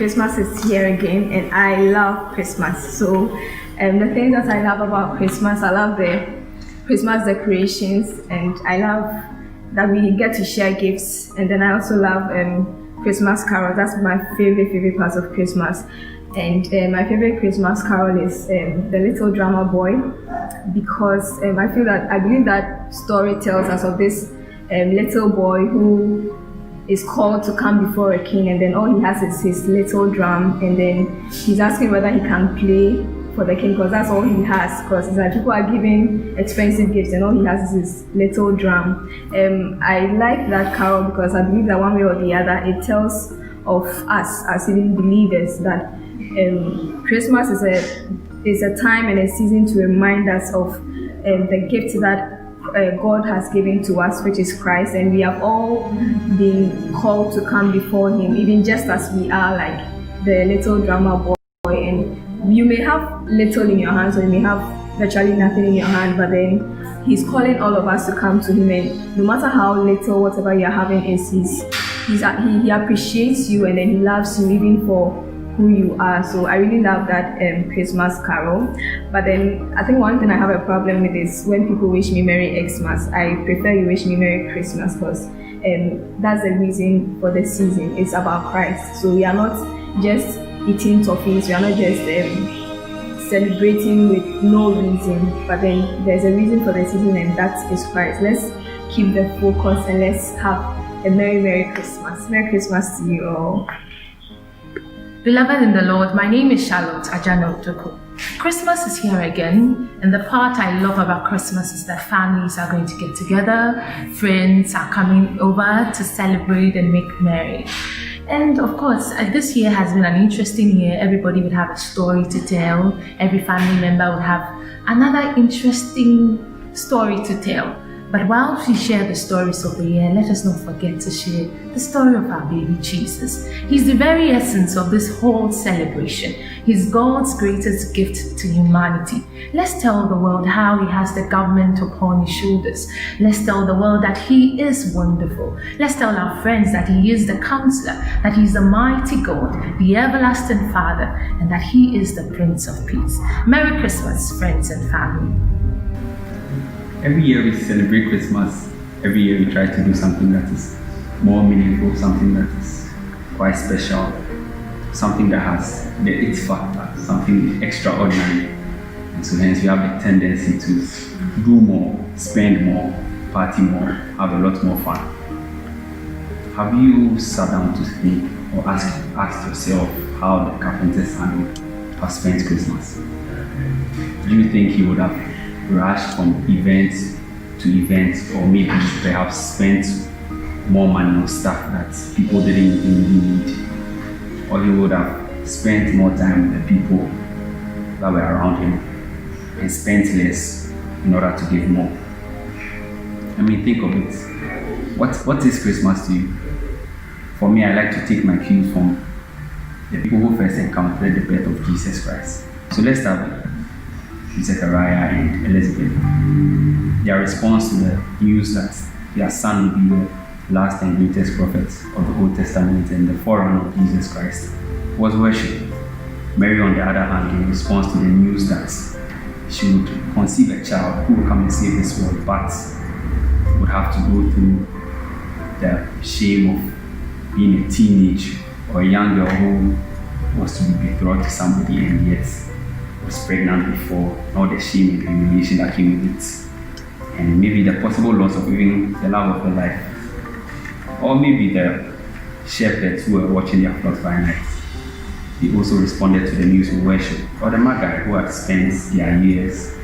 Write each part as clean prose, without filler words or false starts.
Christmas is here again, and I love Christmas. So, the things that I love about Christmas, I love the Christmas decorations, and I love that we get to share gifts. And then I also love Christmas carols. That's my favorite part of Christmas. And my favorite Christmas carol is The Little Drummer Boy, because I believe that story tells us of this little boy who is called to come before a king, and then all he has is his little drum, and then he's asking whether he can play for the king, because that's all he has, because it's like people are giving expensive gifts and all he has is his little drum. I like that carol because I believe that one way or the other it tells of us as even believers that Christmas is a time and a season to remind us of the gift that God has given to us, which is Christ, and we have all been called to come before Him, even just as we are, like the little drummer boy. And you may have little in your hands, or you may have virtually nothing in your hand, but then He's calling all of us to come to Him, and no matter how little whatever you're having is, He appreciates you, and then He loves you even for who you are. So I really love that Christmas carol. But then I think one thing I have a problem with is when people wish me Merry Xmas. I prefer you wish me Merry Christmas, because that's the reason for the season. It's about Christ. So we are not just eating toffees, we are not just celebrating with no reason, but then there's a reason for the season, and that is Christ. Let's keep the focus and let's have a Merry Christmas. Merry Christmas to you all. Beloved in the Lord, my name is Charlotte Ajano Toko. Christmas is here again, and the part I love about Christmas is that families are going to get together, friends are coming over to celebrate and make merry. And of course, this year has been an interesting year. Everybody would have a story to tell. Every family member would have another interesting story to tell. But while we share the stories of the year, let us not forget to share the story of our baby Jesus. He's the very essence of this whole celebration. He's God's greatest gift to humanity. Let's tell the world how He has the government upon His shoulders. Let's tell the world that He is wonderful. Let's tell our friends that He is the counselor, that He is the mighty God, the everlasting Father, and that He is the Prince of Peace. Merry Christmas, friends and family. Every year we celebrate Christmas. Every year we try to do something that is more meaningful, something that is quite special, something that has the it factor, something extraordinary. And so hence we have the tendency to do more, spend more, party more, have a lot more fun. Have you sat down to think or asked yourself how the carpenter's son would have spent Christmas? Do you think he would have rushed from event to event, or maybe perhaps spent more money on stuff that people didn't even need, or he would have spent more time with the people that were around him and spent less in order to give more? I mean, think of it. What is Christmas to you? For me, I like to take my cues from the people who first encountered the birth of Jesus Christ. So let's start with Zechariah and Elizabeth. Their response to the news that their son would be the last and greatest prophet of the Old Testament and the forerunner of Jesus Christ was worship. Mary, on the other hand, in response to the news that she would conceive a child who would come and save this world, but would have to go through the shame of being a teenage or a young girl who was to be betrothed to somebody and yet was pregnant before, all the shame and humiliation that came with it, and maybe the possible loss of even the love of her life, or maybe the shepherds who were watching their flocks by night. They also responded to the news with worship, or the Magi who had spent their years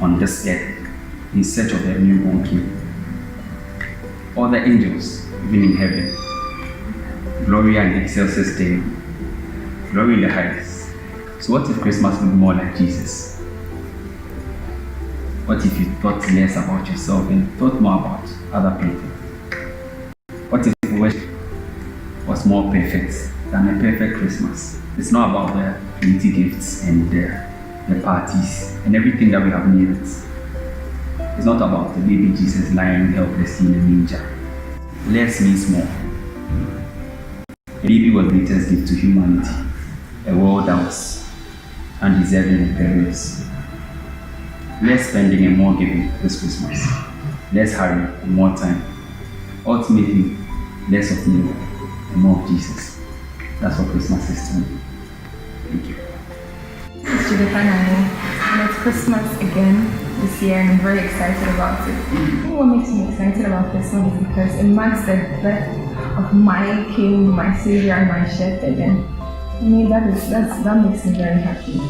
on this earth in search of their newborn king, or the angels, even in heaven. Gloria in excelsis Deo, glory in the highest. So what if Christmas would be more like Jesus? What if you thought less about yourself and thought more about other people? What if worship was more perfect than a perfect Christmas? It's not about the pretty gifts and the parties and everything that we have needed. It's not about the baby Jesus lying helplessly in a manger. Less means more. A baby was nature's gift to humanity, a world that was undeserving and perilous. Less spending and more giving this Christmas. Less hurry and more time. Ultimately, less of me and more of Jesus. That's what Christmas is to me. Thank you. It's Judith and it's Christmas again this year, and I'm very excited about it. I think what makes me excited about Christmas is because it marks the birth of my King, my Savior, and my Shepherd. And I mean, that makes me very happy.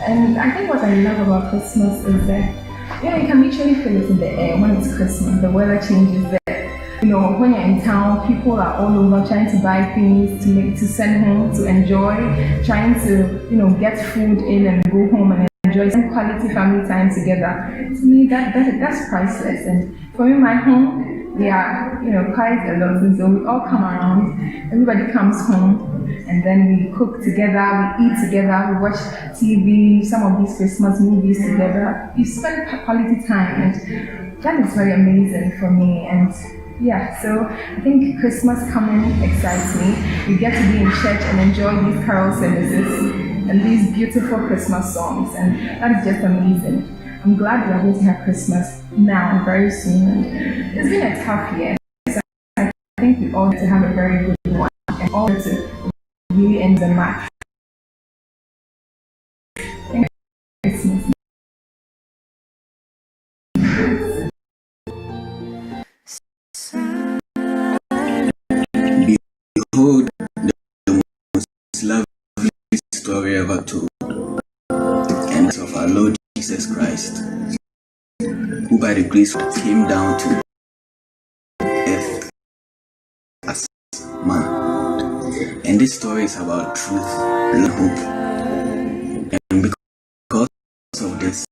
And I think what I love about Christmas is that, you can literally feel it in the air when it's Christmas. The weather changes there. When you're in town, people are all over trying to buy things to send home, to enjoy, trying to, get food in and go home and enjoy some quality family time together. To me, that's priceless. And for me, my home, we are, quite a lot. And so we all come around, everybody comes home, and then we cook together, we eat together, we watch TV, some of these Christmas movies together. You spend quality time, and that is very amazing for me. And yeah, so I think Christmas coming excites me. We get to be in church and enjoy these carol services and these beautiful Christmas songs, and that is just amazing. I'm glad we are going to have Christmas now, very soon. And it's been a tough year, so I think we all need to have a very good one and all to really end the match. Thank you, Christmas. Behold the most lovely story ever told, and it's of our Lord Jesus Christ, who by the grace came down to earth as man. And this story is about truth and hope. And because of this,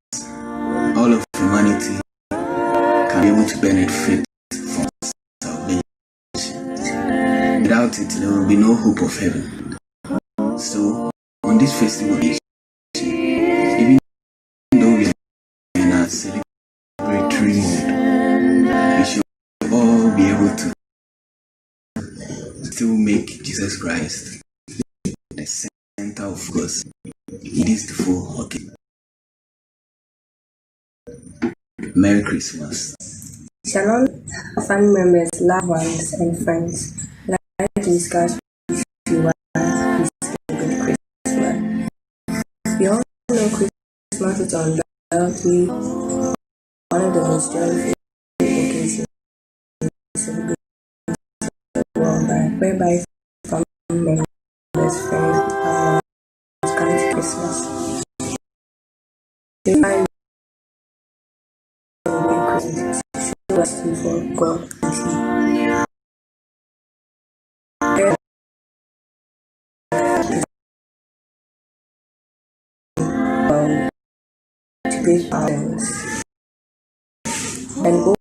all of humanity can be able to benefit from salvation. Without it, there will be no hope of heaven. So, on this festival occasion, even though we are in a celebratory mode, we should all be able to still make Jesus Christ the center of focus in this full occasion. Merry Christmas. Shalom, family members, loved ones, and friends. I'd like to discuss with you why we celebrate Christmas. We all know Christmas is undoubtedly one of the most joyful occasions celebrated worldwide, whereby family members, friends, and come to Christmas. They find Christmas show us before God and see. To great balance and